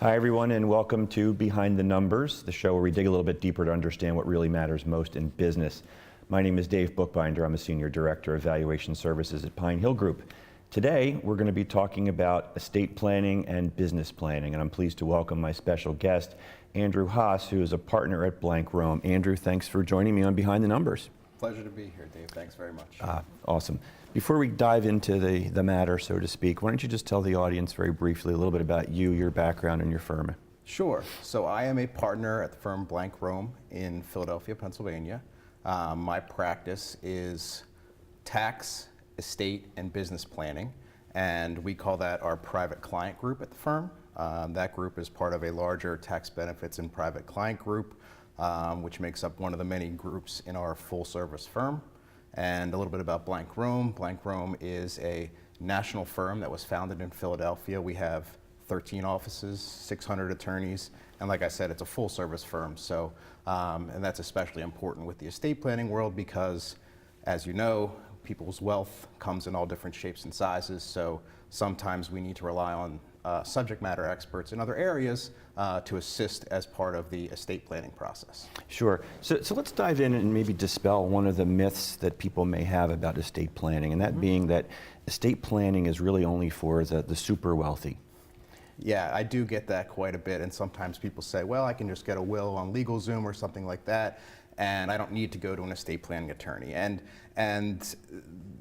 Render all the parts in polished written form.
Hi, everyone, and welcome to Behind the Numbers, the show where we dig a little bit deeper to understand what really matters most in business. My name is Dave Bookbinder. I'm a Senior Director of Valuation Services at Pine Hill Group. Today, we're going to be talking about estate planning and business planning, and I'm pleased to welcome my special guest, Andrew Haas, who is a partner at Blank Rome. Andrew, thanks for joining me on Behind the Numbers. Pleasure to be here, Dave. Thanks very much. Awesome. Before we dive into the matter, so to speak, why don't you just tell the audience very briefly a little bit about you, your background, and your firm? Sure. So I am a partner at the firm Blank Rome in Philadelphia, Pennsylvania. My practice is tax, estate, and business planning, and we call that our private client group at the firm. That group is part of a larger tax benefits and private client group, which makes up one of the many groups in our full-service firm. And a little bit about Blank Rome. Blank Rome is a national firm that was founded in Philadelphia. We have 13 offices, 600 attorneys, and like I said, it's a full-service firm. So, and that's especially important with the estate planning world because, as you know, people's wealth comes in all different shapes and sizes. So sometimes we need to rely on subject matter experts in other areas to assist as part of the estate planning process. Sure. So let's dive in and maybe dispel one of the myths that people may have about estate planning, and that being that estate planning is really only for the super wealthy. Yeah, I do get that quite a bit, and sometimes people say, well, I can just get a will on LegalZoom or something like that, and I don't need to go to an estate planning attorney. And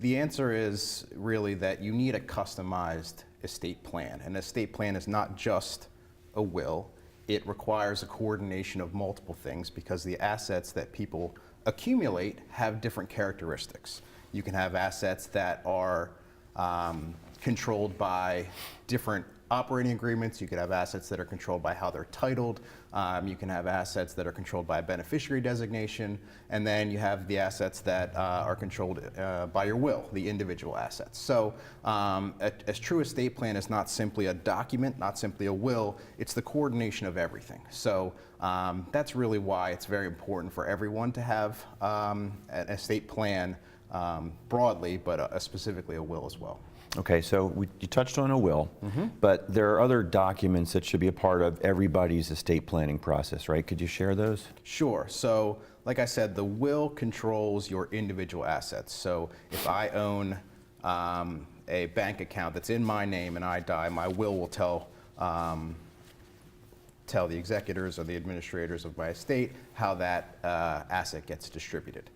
the answer is really that you need a customized estate plan. An estate plan is not just a will. It requires a coordination of multiple things because the assets that people accumulate have different characteristics. You can have assets that are controlled by different operating agreements. You could have assets that are controlled by how they're titled. You can have assets that are controlled by a beneficiary designation. And then you have the assets that are controlled by your will, the individual assets. So a true estate plan is not simply a document, not simply a will, it's the coordination of everything. So that's really why it's very important for everyone to have an estate plan broadly, but specifically a will as well. Okay, so you touched on a will, but there are other documents that should be a part of everybody's estate planning process, right? Could you share those? Sure. So, like I said, the will controls your individual assets. So, if I own a bank account that's in my name and I die, my will tell the executors or the administrators of my estate how that asset gets distributed.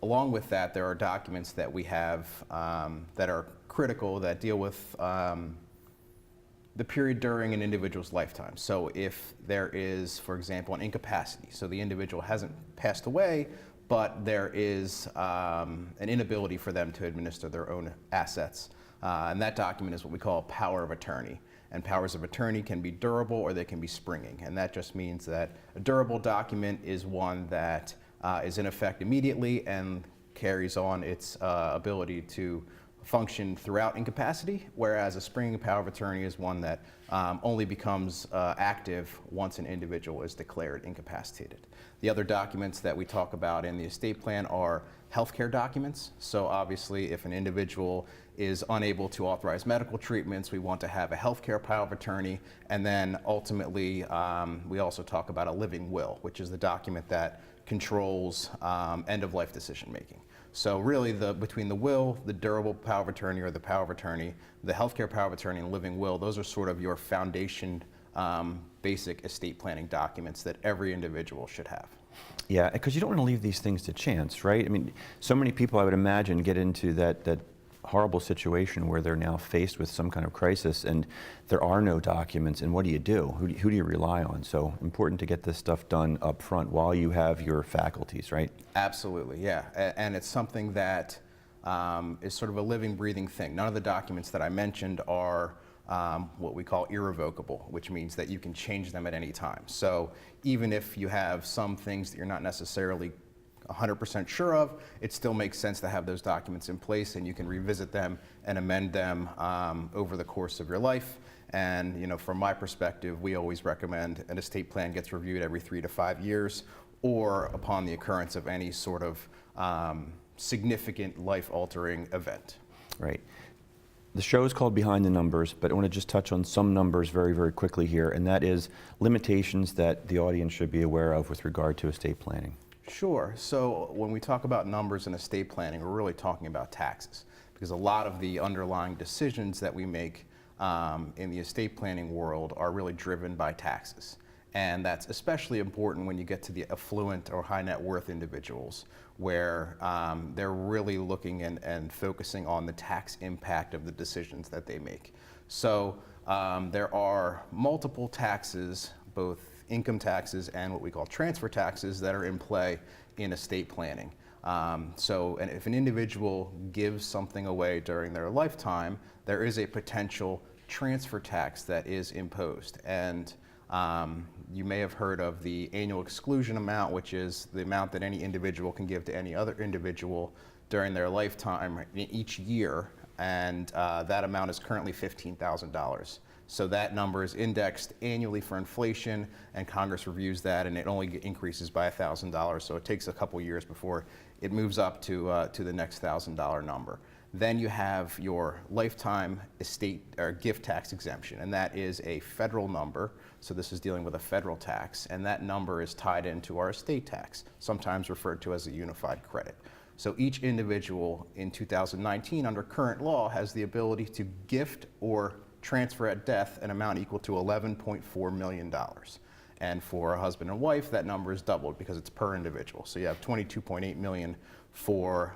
Along with that, there are documents that we have that are critical that deal with the period during an individual's lifetime. So if there is, for example, an incapacity, so the individual hasn't passed away, but there is an inability for them to administer their own assets. And that document is what we call a power of attorney. And powers of attorney can be durable or they can be springing. And that just means that a durable document is one that is in effect immediately and carries on its ability to function throughout incapacity, whereas a springing power of attorney is one that only becomes active once an individual is declared incapacitated. The other documents that we talk about in the estate plan are healthcare documents. So obviously if an individual is unable to authorize medical treatments, we want to have a healthcare power of attorney. And then ultimately, we also talk about a living will, which is the document that controls end-of-life decision-making. So really, between the will, the durable power of attorney or the power of attorney, the healthcare power of attorney, and living will, those are sort of your foundation basic estate planning documents that every individual should have. Yeah, because you don't want to leave these things to chance, right? I mean, so many people, I would imagine, get into that horrible situation where they're now faced with some kind of crisis and there are no documents, and what do you do? Who do you rely on? So important to get this stuff done up front while you have your faculties, right? Absolutely, yeah. And it's something that is sort of a living, breathing thing. None of the documents that I mentioned are what we call irrevocable, which means that you can change them at any time. So even if you have some things that you're not necessarily 100% sure of, it still makes sense to have those documents in place, and you can revisit them and amend them over the course of your life. And you know, from my perspective, we always recommend an estate plan gets reviewed every 3 to 5 years, or upon the occurrence of any sort of significant life-altering event. Right. The show is called Behind the Numbers, but I want to just touch on some numbers very, very quickly here, and that is limitations that the audience should be aware of with regard to estate planning. Sure. So when we talk about numbers in estate planning, we're really talking about taxes, because a lot of the underlying decisions that we make in the estate planning world are really driven by taxes. And that's especially important when you get to the affluent or high net worth individuals, where they're really looking and focusing on the tax impact of the decisions that they make. So there are multiple taxes, both income taxes and what we call transfer taxes, that are in play in estate planning. And if an individual gives something away during their lifetime, there is a potential transfer tax that is imposed. And you may have heard of the annual exclusion amount, which is the amount that any individual can give to any other individual during their lifetime each year, and that amount is currently $15,000. So that number is indexed annually for inflation, and Congress reviews that, and it only increases by $1,000. So it takes a couple years before it moves up to the next $1,000 number. Then you have your lifetime estate or gift tax exemption, and that is a federal number. So this is dealing with a federal tax, and that number is tied into our estate tax, sometimes referred to as a unified credit. So each individual in 2019 under current law has the ability to gift or transfer at death an amount equal to $11.4 million. And for a husband and wife, that number is doubled because it's per individual. So you have $22.8 million for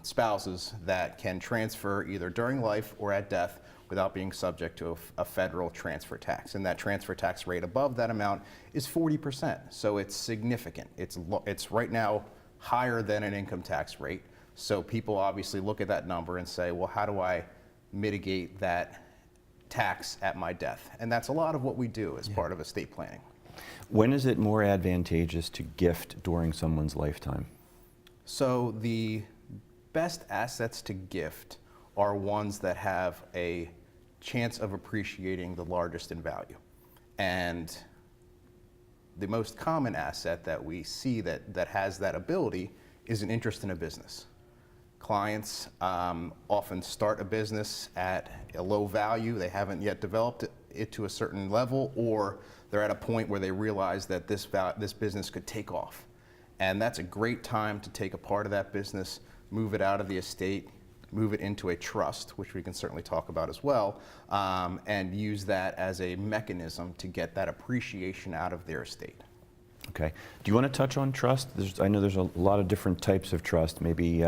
spouses that can transfer either during life or at death without being subject to a federal transfer tax. And that transfer tax rate above that amount is 40%. So it's significant. It's right now higher than an income tax rate. So people obviously look at that number and say, well, how do I mitigate that tax at my death? And that's a lot of what we do as part of estate planning. When is it more advantageous to gift during someone's lifetime? So the best assets to gift are ones that have a chance of appreciating the largest in value. And the most common asset that we see that has that ability is an interest in a business. Clients often start a business at a low value. They haven't yet developed it to a certain level, or they're at a point where they realize that this business could take off. And that's a great time to take a part of that business, move it out of the estate, move it into a trust, which we can certainly talk about as well, and use that as a mechanism to get that appreciation out of their estate. Okay. Do you want to touch on trust? I know there's a lot of different types of trust. Maybe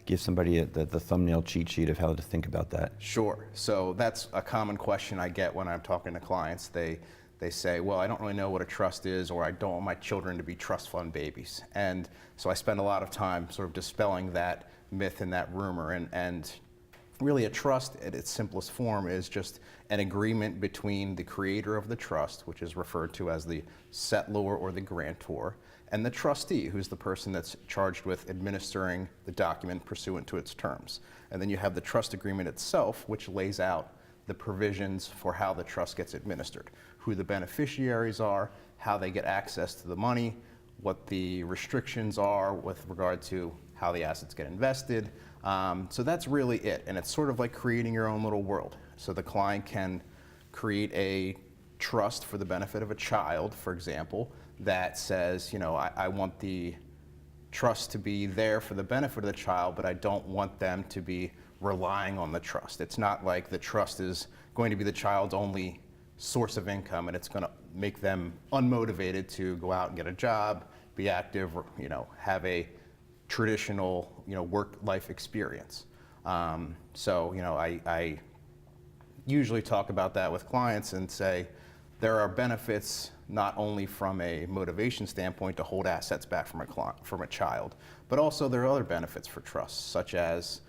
give somebody the thumbnail cheat sheet of how to think about that. Sure. So that's a common question I get when I'm talking to clients. They say, well, I don't really know what a trust is, or I don't want my children to be trust fund babies. And so I spend a lot of time sort of dispelling that myth and that rumor. And really a trust at its simplest form is just an agreement between the creator of the trust, which is referred to as the settlor or the grantor, and the trustee, who's the person that's charged with administering the document pursuant to its terms. And then you have the trust agreement itself, which lays out the provisions for how the trust gets administered, who the beneficiaries are, how they get access to the money, what the restrictions are with regard to how the assets get invested. So that's really it. And it's sort of like creating your own little world. So the client can create a trust for the benefit of a child, for example, that says, I want the trust to be there for the benefit of the child, but I don't want them to be relying on the trust. It's not like the trust is going to be the child's only source of income, and it's going to make them unmotivated to go out and get a job, be active, or, have a traditional, work-life experience. I usually talk about that with clients and say there are benefits not only from a motivation standpoint to hold assets back from a child, but also there are other benefits for trusts, such as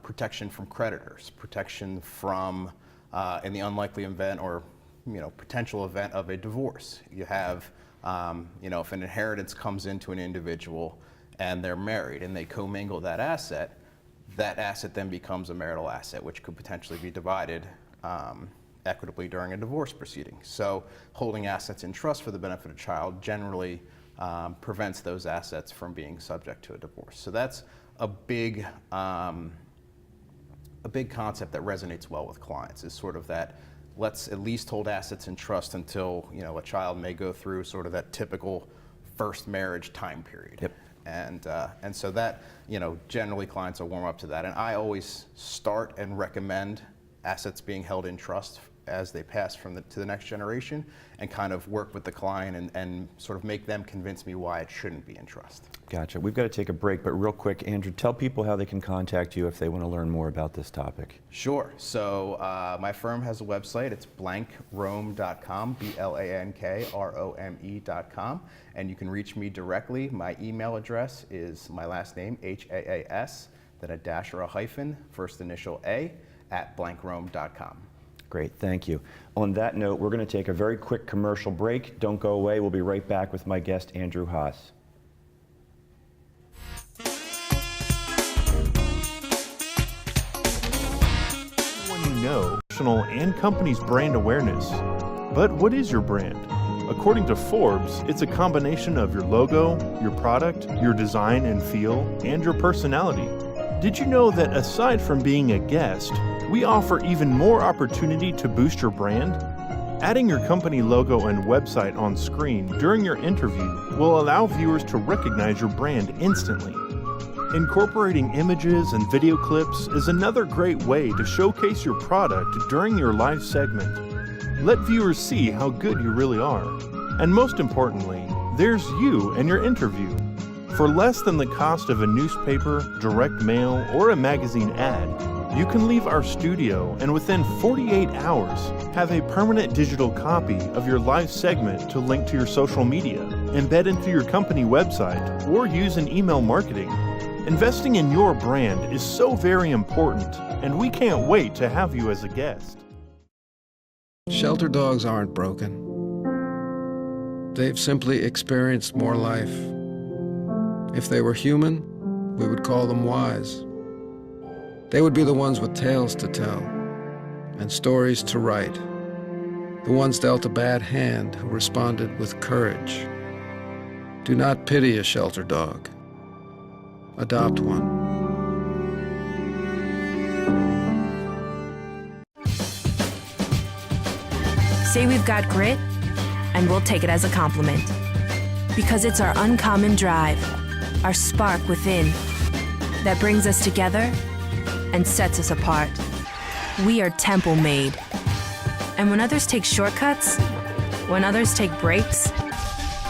protection from creditors, protection from, in the unlikely event or potential event of a divorce. You have, if an inheritance comes into an individual and they're married and they commingle that asset then becomes a marital asset, which could potentially be divided equitably during a divorce proceeding. So holding assets in trust for the benefit of a child generally prevents those assets from being subject to a divorce. So that's a big a big concept that resonates well with clients is sort of that let's at least hold assets in trust until a child may go through sort of that typical first marriage time period. Yep. And so that generally clients will warm up to that. And I always start and recommend assets being held in trust as they pass to the next generation, and kind of work with the client and sort of make them convince me why it shouldn't be in trust. Gotcha. We've got to take a break, but real quick, Andrew, tell people how they can contact you if they want to learn more about this topic. Sure. So my firm has a website. It's blankrome.com, BLANKROME.com, and you can reach me directly. My email address is my last name, HAAS, then a dash or a hyphen, first initial A, @blankrome.com. Great, thank you. On that note, we're going to take a very quick commercial break. Don't go away. We'll be right back with my guest, Andrew Haas. Personal and company's brand awareness. But what is your brand? According to Forbes, it's a combination of your logo, your product, your design and feel, and your personality. Did you know that aside from being a guest, we offer even more opportunity to boost your brand? Adding your company logo and website on screen during your interview will allow viewers to recognize your brand instantly. Incorporating images and video clips is another great way to showcase your product during your live segment. Let viewers see how good you really are. And most importantly, there's you and your interview. For less than the cost of a newspaper, direct mail, or a magazine ad, you can leave our studio and within 48 hours have a permanent digital copy of your live segment to link to your social media, embed into your company website, or use in email marketing. Investing in your brand is so very important, and we can't wait to have you as a guest. Shelter dogs aren't broken. They've simply experienced more life. If they were human, we would call them wise. They would be the ones with tales to tell and stories to write. The ones dealt a bad hand who responded with courage. Do not pity a shelter dog. Adopt one. Say we've got grit, and we'll take it as a compliment. Because it's our uncommon drive, our spark within, that brings us together and sets us apart. We are temple made. And when others take shortcuts, when others take breaks,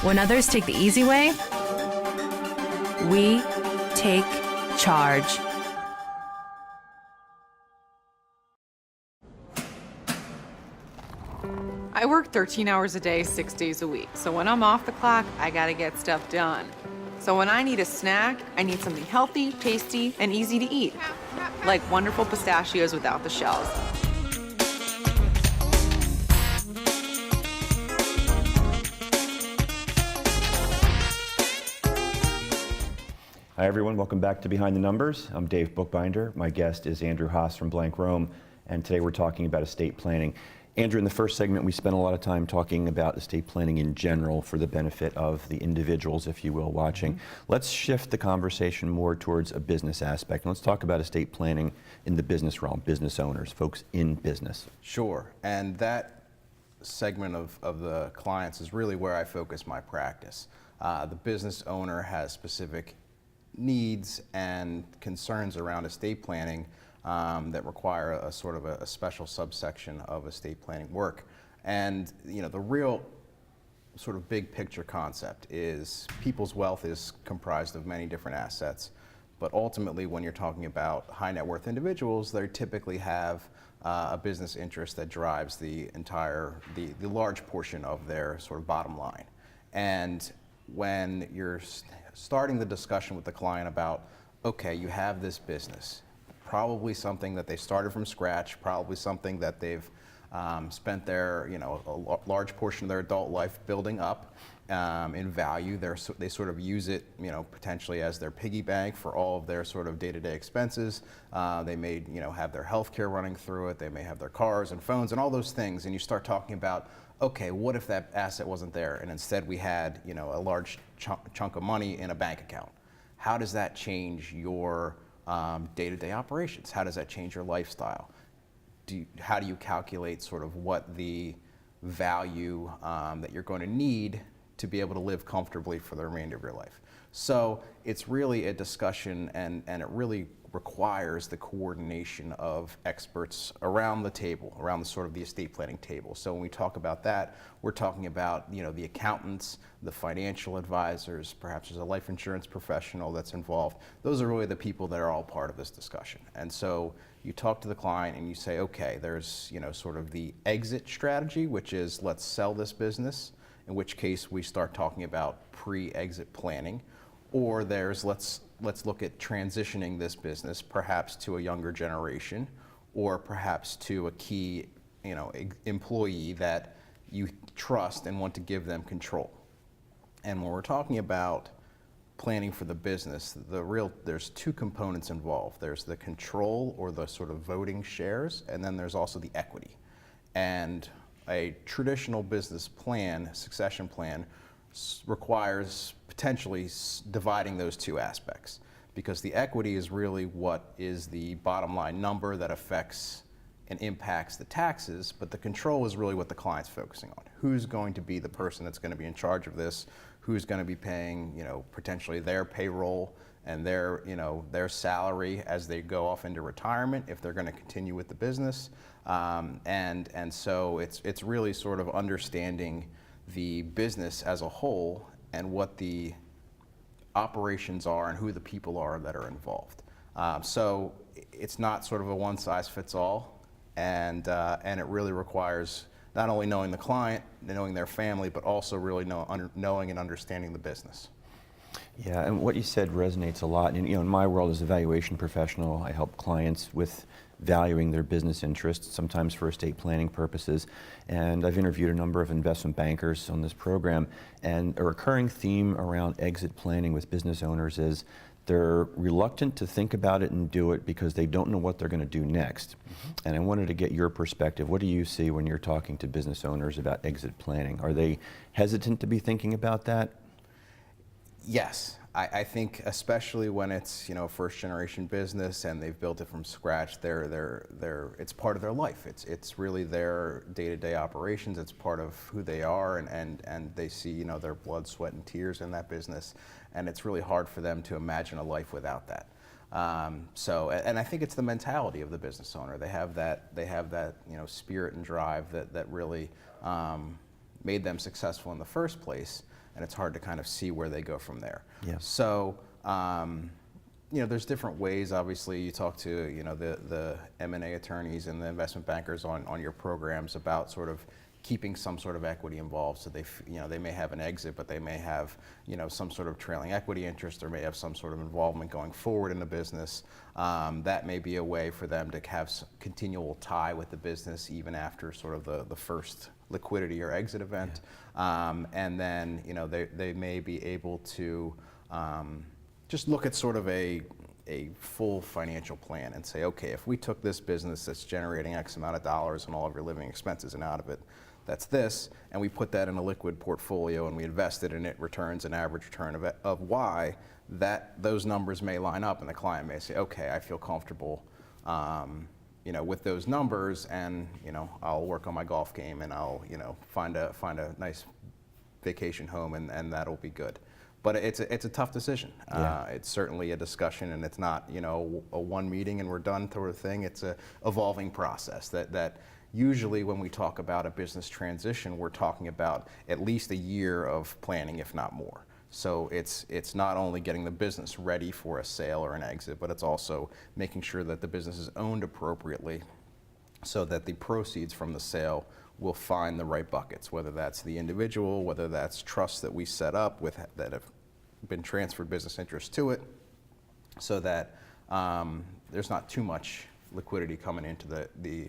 when others take the easy way, we take charge. I work 13 hours a day, 6 days a week. So when I'm off the clock, I gotta get stuff done. So when I need a snack, I need something healthy, tasty, and easy to eat. Like wonderful pistachios without the shells. Hi everyone, welcome back to Behind the Numbers. I'm Dave Bookbinder. My guest is Andrew Haas from Blank Rome, and today we're talking about estate planning. Andrew, in the first segment, we spent a lot of time talking about estate planning in general for the benefit of the individuals, if you will, watching. Let's shift the conversation more towards a business aspect. Let's talk about estate planning in the business realm, business owners, folks in business. Sure, and that segment of the clients is really where I focus my practice. The business owner has specific needs and concerns around estate planning that require a sort of a special subsection of estate planning work. And the real sort of big picture concept is people's wealth is comprised of many different assets, but ultimately when you're talking about high net worth individuals, they typically have a business interest that drives the large portion of their sort of bottom line. And when you're starting the discussion with the client about, okay, you have this business, probably something that they started from scratch, probably something that they've spent their, a large portion of their adult life building up in value. They sort of use it, potentially as their piggy bank for all of their sort of day-to-day expenses. They may, have their health care running through it. They may have their cars and phones and all those things. And you start talking about, okay, what if that asset wasn't there and instead we had, a large chunk of money in a bank account? How does that change your day-to-day operations. How does that change your lifestyle? How do you calculate sort of what the value that you're going to need to be able to live comfortably for the remainder of your life? So it's really a discussion, and it really requires the coordination of experts around the table, around the sort of the estate planning table. So when we talk about that, we're talking about, you know, the accountants, the financial advisors, perhaps there's a life insurance professional that's involved. Those are really the people that are all part of this discussion. And so you talk to the client and you say, okay, there's, you know, sort of the exit strategy, which is let's sell this business, in which case we start talking about pre-exit planning. Or there's let's look at transitioning this business perhaps to a younger generation, or perhaps to a key, you know, employee that you trust and want to give them control. And when we're talking about planning for the business, there's two components involved. There's the control, or the sort of voting shares, and then there's also the equity. And a traditional business plan, succession plan, requires potentially dividing those two aspects, because the equity is really what is the bottom line number that affects and impacts the taxes, but the control is really what the client's focusing on. Who's going to be the person that's going to be in charge of this? Who's going to be paying, you know, potentially their payroll and their, you know, their salary as they go off into retirement, if they're going to continue with the business. And so it's really sort of understanding the business as a whole and what the operations are and who the people are that are involved. So it's not sort of a one-size-fits-all, and it really requires not only knowing the client, knowing their family, but also really knowing and understanding the business. Yeah, and what you said resonates a lot. And, you know, in my world as a valuation professional, I help clients with valuing their business interests, sometimes for estate planning purposes. And I've interviewed a number of investment bankers on this program, and a recurring theme around exit planning with business owners is they're reluctant to think about it and do it because they don't know what they're going to do next. Mm-hmm. And I wanted to get your perspective. What do you see when you're talking to business owners about exit planning? Are they hesitant to be thinking about that? Yes, I think especially when it's, you know, first generation business and they've built it from scratch, it's part of their life. It's really their day-to-day operations. It's part of who they are, and they see, you know, their blood, sweat, and tears in that business, and it's really hard for them to imagine a life without that. And I think it's the mentality of the business owner. They have that, you know, spirit and drive that really made them successful in the first place. And it's hard to kind of see where they go from there. Yeah. So, you know, there's different ways. Obviously, you talk to, you know, the M&A attorneys and the investment bankers on your programs about sort of keeping some sort of equity involved. So they may have an exit, but they may have, you know, some sort of trailing equity interest, or may have some sort of involvement going forward in the business. That may be a way for them to have continual tie with the business even after sort of the first liquidity or exit event. Yeah. And then, you know, they may be able to just look at sort of a full financial plan and say, okay, if we took this business that's generating X amount of dollars and all of your living expenses, and out of it, that's this, and we put that in a liquid portfolio and we invest it, and it returns an average return of Y, those numbers may line up, and the client may say, okay, I feel comfortable, you know, with those numbers, and, you know, I'll work on my golf game, and I'll, you know, find a nice vacation home, and that'll be good. But it's a tough decision. Yeah. It's certainly a discussion, and it's not, you know, a one meeting and we're done sort of thing. It's a evolving process that usually when we talk about a business transition, we're talking about at least a year of planning, if not more. So it's not only getting the business ready for a sale or an exit, but it's also making sure that the business is owned appropriately so that the proceeds from the sale will find the right buckets, whether that's the individual, whether that's trusts that we set up with that have been transferred business interest to it, so that there's not too much liquidity coming into the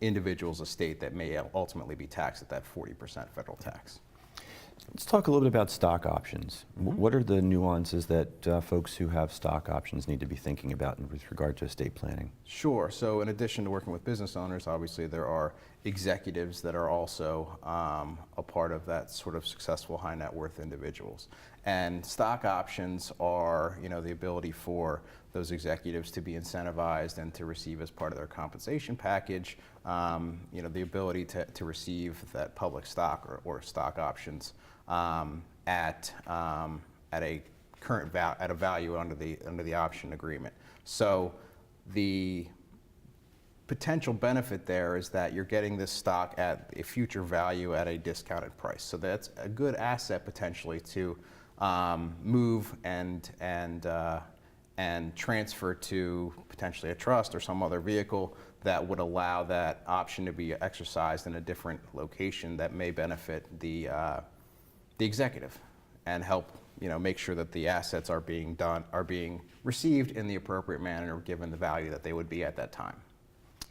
individual's estate that may ultimately be taxed at that 40% federal tax. Let's talk a little bit about stock options. Mm-hmm. What are the nuances that folks who have stock options need to be thinking about with regard to estate planning? Sure. So in addition to working with business owners, obviously there are executives that are also a part of that sort of successful high net worth individuals. And stock options are, the ability for those executives to be incentivized and to receive as part of their compensation package, the ability to receive that public stock or stock options at a current at a value under the option agreement. So the potential benefit there is that you're getting this stock at a future value at a discounted price. So that's a good asset potentially to move and transfer to potentially a trust or some other vehicle that would allow that option to be exercised in a different location that may benefit the executive and help make sure that the assets are being received in the appropriate manner given the value that they would be at that time.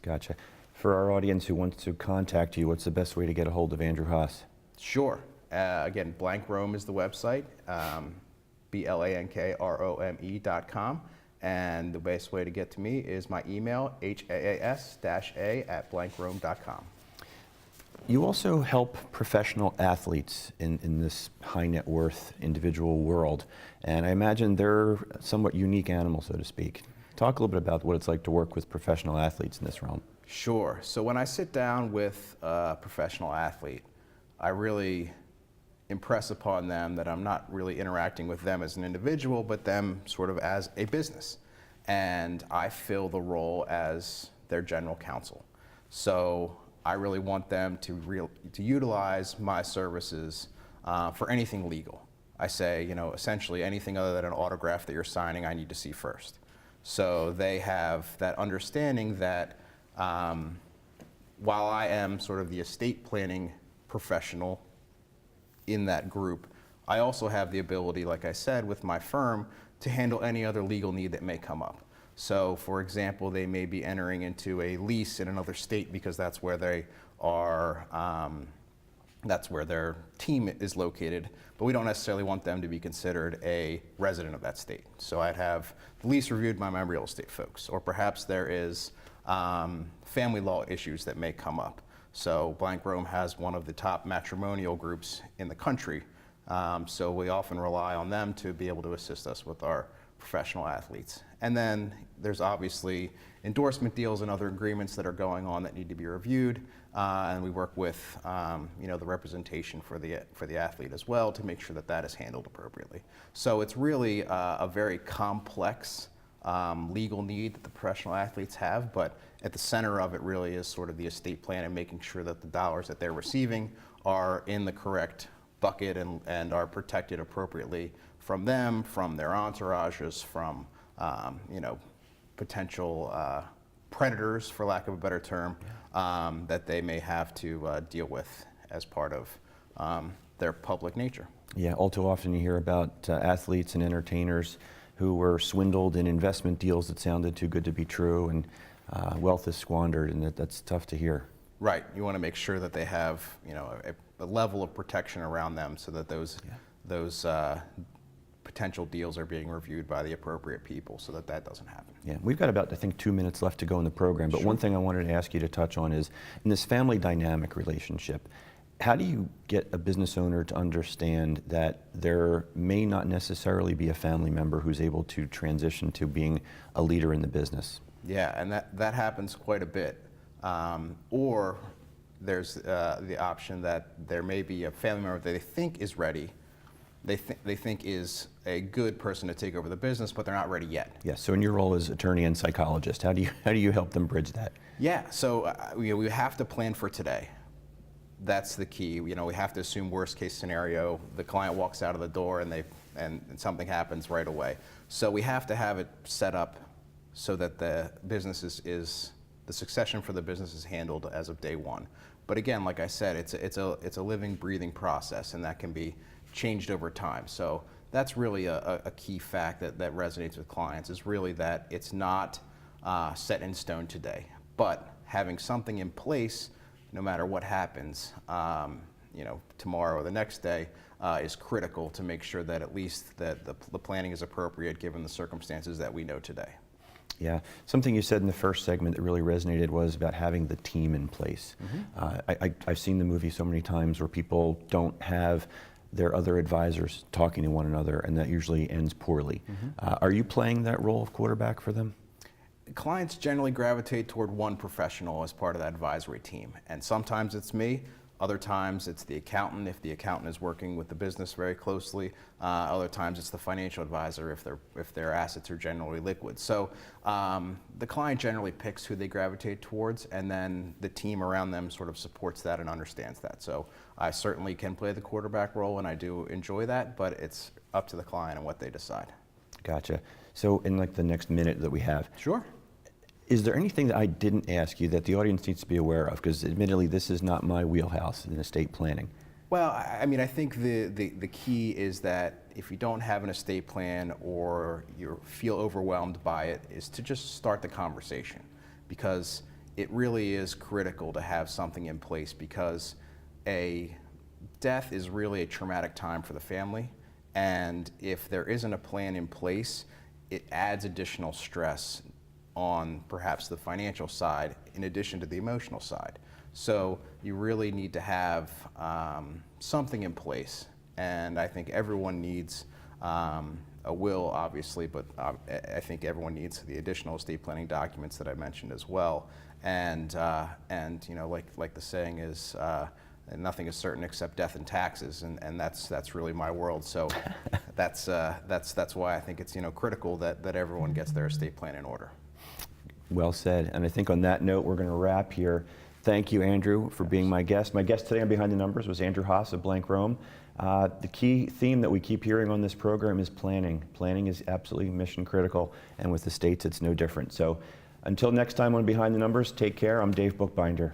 Gotcha. For our audience who wants to contact you, what's the best way to get a hold of Andrew Haas? Sure. Again, Blank Rome is the website, BLANKROME.com. And the best way to get to me is my email, haas-a@blankrome.com. You also help professional athletes in this high net worth individual world. And I imagine they're a somewhat unique animal, so to speak. Talk a little bit about what it's like to work with professional athletes in this realm. Sure. So when I sit down with a professional athlete, I really impress upon them that I'm not really interacting with them as an individual, but them sort of as a business. And I fill the role as their general counsel. So I really want them to utilize my services for anything legal. I say, essentially anything other than an autograph that you're signing, I need to see first. So they have that understanding that while I am sort of the estate planning professional in that group, I also have the ability, like I said, with my firm to handle any other legal need that may come up. So for example, they may be entering into a lease in another state because that's where they are, that's where their team is located, but we don't necessarily want them to be considered a resident of that state. So I'd have the lease reviewed by my real estate folks, or perhaps there is family law issues that may come up. So Blank Rome has one of the top matrimonial groups in the country, so we often rely on them to be able to assist us with our professional athletes. And then there's obviously endorsement deals and other agreements that are going on that need to be reviewed, and we work with the representation for the athlete as well to make sure that that is handled appropriately. So it's really a very complex legal need that the professional athletes have, but at the center of it really is sort of the estate plan and making sure that the dollars that they're receiving are in the correct bucket and are protected appropriately from them, from their entourages, from potential predators, for lack of a better term, that they may have to deal with as part of their public nature. Yeah, all too often you hear about athletes and entertainers who were swindled in investment deals that sounded too good to be true, and wealth is squandered, and that's tough to hear. Right. You want to make sure that they have a level of protection around them so that those potential deals are being reviewed by the appropriate people so that that doesn't happen. Yeah, we've got about, I think, 2 minutes left to go in the program, but Sure. One thing I wanted to ask you to touch on is, in this family dynamic relationship, how do you get a business owner to understand that there may not necessarily be a family member who's able to transition to being a leader in the business? Yeah, and that happens quite a bit. Or there's the option that there may be a family member that they think is ready, they think is a good person to take over the business, but they're not ready yet. Yes. So in your role as attorney and psychologist, how do you help them bridge that? Yeah. So we have to plan for today. That's the key. We have to assume worst case scenario. The client walks out of the door and something happens right away. So we have to have it set up so that the business the succession for the business is handled as of day one. But again, like I said, it's a living, breathing process, and that can be changed over time. So that's really a key fact that resonates with clients, is really that it's not set in stone today, but having something in place no matter what happens, tomorrow or the next day, is critical to make sure that at least that the planning is appropriate given the circumstances that we know today. Yeah, something you said in the first segment that really resonated was about having the team in place. I've seen the movie so many times where people don't have their other advisors talking to one another, and that usually ends poorly. Are you playing that role of quarterback for them? Clients generally gravitate toward one professional as part of that advisory team, and sometimes it's me. Other times it's the accountant if the accountant is working with the business very closely. Other times it's the financial advisor if their assets are generally liquid. So the client generally picks who they gravitate towards, and then the team around them sort of supports that and understands that. So I certainly can play the quarterback role, and I do enjoy that, but it's up to the client and what they decide. Gotcha. So in like the next minute that we have, Sure. is there anything that I didn't ask you that the audience needs to be aware of? Because admittedly, this is not my wheelhouse in estate planning. Well, I mean, I think the key is that if you don't have an estate plan or you feel overwhelmed by it, is to just start the conversation, because it really is critical to have something in place, because a death is really a traumatic time for the family, and if there isn't a plan in place, it adds additional stress on perhaps the financial side in addition to the emotional side. So you really need to have something in place, and I think everyone needs a will, obviously, but I think everyone needs the additional estate planning documents that I mentioned as well. And you know, like the saying is, nothing is certain except death and taxes, and that's really my world. So that's why I think it's, you know, critical that everyone gets their estate plan in order. Well said. And I think on that note, we're going to wrap here. Thank you, Andrew, for being my guest. My guest today on Behind the Numbers was Andrew Haas of Blank Rome. The key theme that we keep hearing on this program is planning. Planning is absolutely mission critical, and with estates, it's no different. So until next time on Behind the Numbers, take care. I'm Dave Bookbinder.